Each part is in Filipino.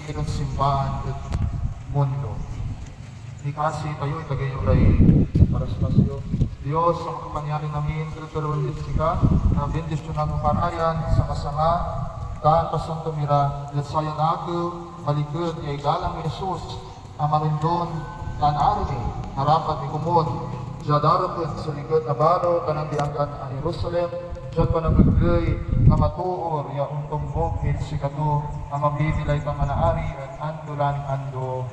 irong simbahan at mundo. Di kasi tayo itagayuray para sa pasyo. Diyos, ang kapangyari namin, tulungan din sika, na bendisyon ang karayan sa kasama, daan pasang tumira, at sayan ako, malikod, ay galang Jesus, ang marundon, tan arami, harapat ni kumod, jadarapod sa likod na balo, tanang diangkan ang Jerusalem, jad panagagay, na matuor, ya untong bukid, sikato, ang mabibilay kang manaari, at andulan ando.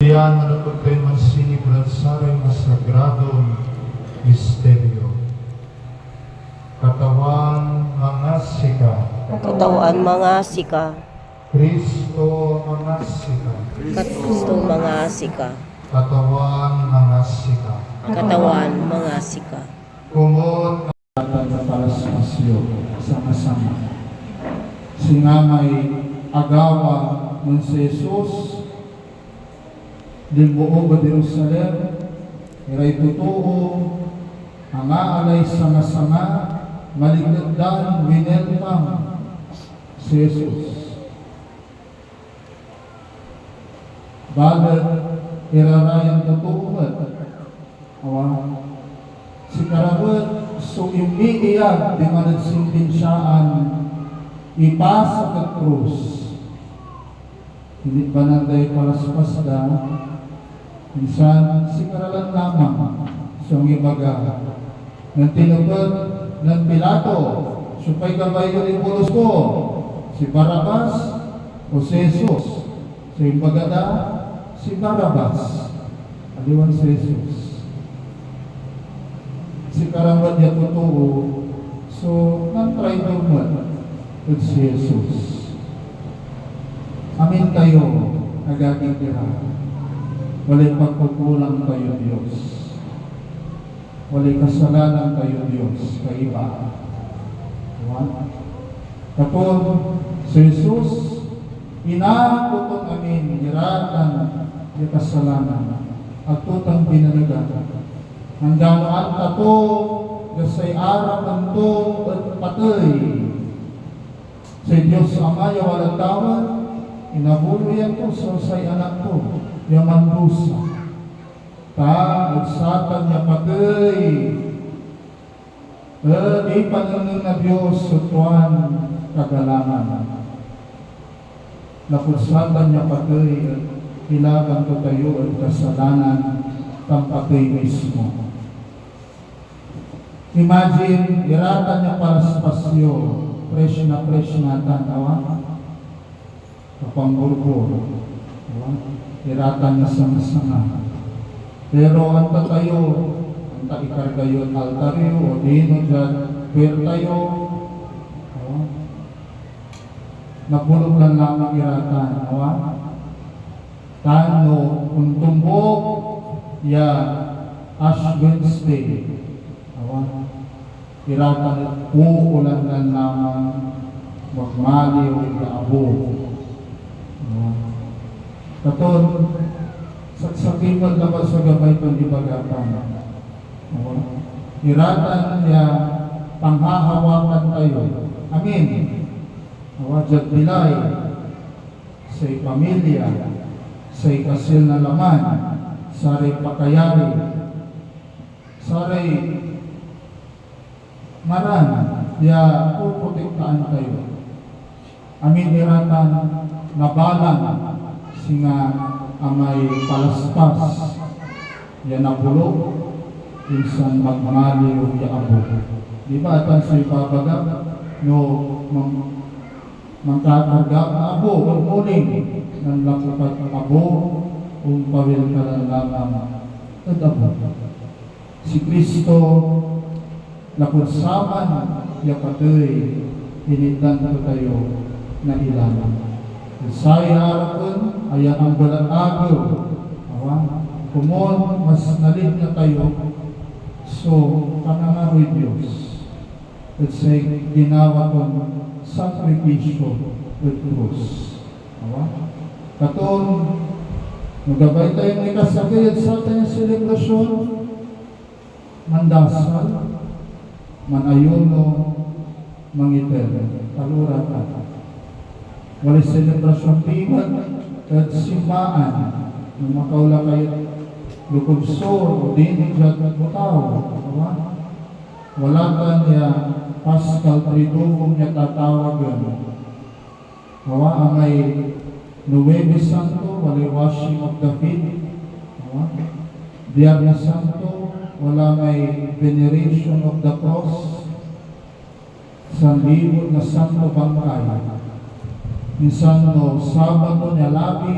Yan manutod kayo mansinibral sa masagradong misteryo. Katawan mga sika. Katawan mga sika. Kristo mga sika. Kristo mga sika. Katawan mga sika. Katawan mga sika. Kumon na para sa masyo sama-sama. Singamay agawa ng si Jesus Limbuo ba Jerusalem, iray totoo, ang aalay sama-sama, maligdan, winelpang si Jesus. Bagat, irarayang totoo awa, si Karawat, so imiiyak di managsintinsyaan, ipasa ka krus. Hindi ba nanday para sa pasda, minsan, si karalan lamang siyang ibaga. Nang tinubad ng Pilato, supay gabay ko ipulos ko, si Barabas o si Jesus. Sa ibaga na, si Barabas. Aliwan si Jesus. Si karamad niya totoo, so, nang-try naman at si Jesus. Amin kayo, nagaging tira. Walay pagkukulang kayo, Diyos. Walay kasalanan kayo, Diyos, kaiba. Katong si Jesus, inakuton amin, niratan yung kasalanan, at tutang binalagan. Ang ganoan tato, gasay araw ng to, at patay. Sa Diyos Ama, yung walang tawad, inabulo yan ko sa say anak ko. Yaman rusa. Nagsatan niya patay. Di panunong na Diyos sutuan kagalangan. Nakursatan niya patay. Hilagan ko tayo at kasalanan kang patay mismo. Imagine, iratan niya para sa pasyo. Fresh na tanawa. Kapangburbur. Iratan niya sama-sama. Pero anta tayo, anta ikargayo at altaryo, o dino dyan, pero tayo, napulog lang lamang iratan. Tano, kung tumbok, ya Ash Wednesday, iratan at uulan lang lamang, magmali o ikaabo. Katon, saksakipan naman sa gamay pang ibagapan. Iratan niya, panghahawakan tayo. Amin. Jad bilay, sa pamilya, sa kasil na laman, sa pakayari, sa maran, ya puprotektaan tayo. Amin iratan, nabalan, singa amay palaspas yan napulog insan magmali o yaabo. Di ba atan sa ibabaga no mangkakarga abo o muling ng lakupat abo kung pawil ka lang lamang tadabo. Si Kristo lakunsaman yapatoy initan ko tayo na ilaman. Isaya arakon, ayan ang balat agaw. Awa, kumon, mas nalit na tayo. So, kanangaroy Diyos. At sa'y ginawa kong sakripisyo with krus. Awa, katon, magabay tayo may kasagay at sa tayong selebrasyon, mandasal, manayuno, mangiter, talura ka. Walay selebrasyon bigat at simbaan na makaula kayo lukubso o din dyan butaw. Wala ka niya Pascal Tridumum niya tatawagan. Ang may Nueve Santo, walay washing of the feet. Biyernes Santo, wala may veneration of the cross. Sanlibo na Santo Bangkay. Minsan no, Sabado niya labi,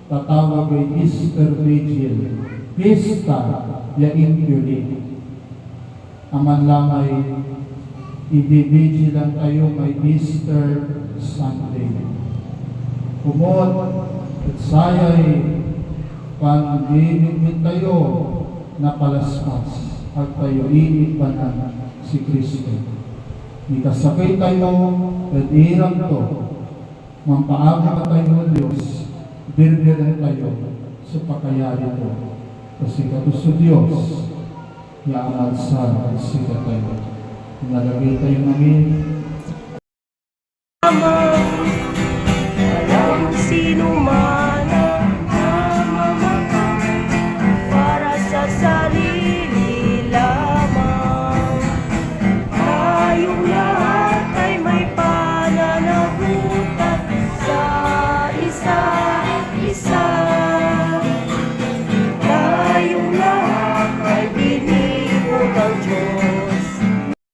tatawag ay Easter Vigil. Pista, ya impuli. Aman lang ay i-vigil lang tayo may Easter Sunday. Kumot, at saya'y pag-ibig tayo na palaspas at tayo iibanan si Kristo. Ikasakay tayo at irang to. Mampaabot tayo ng Diyos, birbiran tayo sa pakayari ko. Kasi kato sa Diyos, yaamal sa sila tayo. Nalagay tayo namin